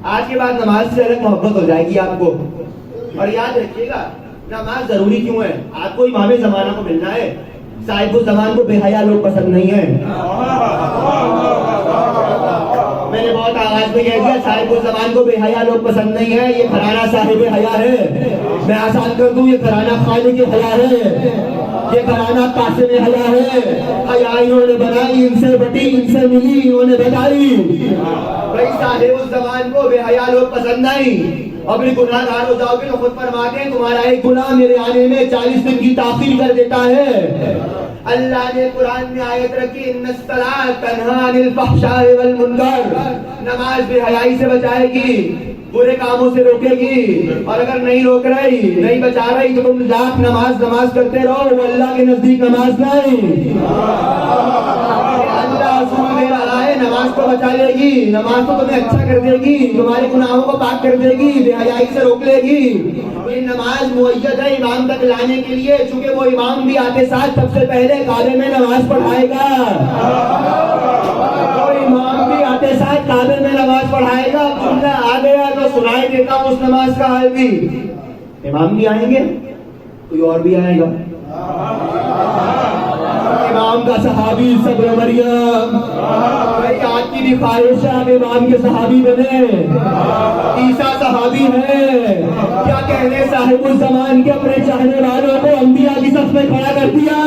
آج کے بعد نماز سے الگ محبت ہو جائے گی آپ کو. اور یاد رکھیے گا نماز ضروری کیوں ہے. آپ کو امام زمانہ کو ملنا ہے. صاحب الزمان کو بے حیا لوگ پسند نہیں ہیں. میں نے بہت آغاز میں کہہ دیا صاحب الزمان کو بے حیا لوگ پسند نہیں ہیں. یہ گھرانہ صاحب حیا ہے. میں آسان کر دوں یہ گھرانہ خالق حیا ہے. یہ گھرانہ قاسم حیا ہے. حیا انہوں نے بنائی, ان سے بٹی, ان سے ملی, انہوں نے بتائی. بھائی صاحب الزمان کو بے حیا لوگ پسند نہیں. اپنی گناہ گار ہو جاؤ گے تو خود فرماتے ہیں تمہارا ایک گناہ میرے آنے میں 40 دن کی تاخیر کر دیتا ہے. اللہ نے قرآن میں آیت رکھی ان الصلاۃ تنہی عن الفحشاء والمنکر. نماز بے حیائی سے بچائے گی, برے کاموں سے روکے گی. اور اگر نہیں روک رہی, نہیں بچا رہی تو تم لاکھ نماز کرتے رہو, وہ اللہ کے نزدیک نماز نہیں. اللہ اصول دے رہا ہے نماز کو بچا لے گی, نماز کو تمہیں اچھا کر دے گی, تمہارے گناہوں کو پاک کر دے گی, بے حیائی سے روک لے گی. یہ نماز مؤید ہے امام تک لانے کے لیے, چونکہ وہ امام بھی آتے ساتھ سب سے پہلے کعبے میں نماز پڑھائے گا. وہ امام بھی آتے ساتھ کعبے میں نماز پڑھائے گا. سننا آ گیا تو سنائی دیتا ہوں اس نماز کا حال بھی. امام بھی آئیں گے, کوئی اور بھی آئے گا. امام کا صحابی صبر مریم, آج کی بھی خواہش ہے آپ امام کے صحابی بنے. عیسیٰ صحابی ہے, کیا کہنے صاحب الزمان کے اپنے چاہنے والوں کو انبیاء کی صف میں کھڑا کر دیا.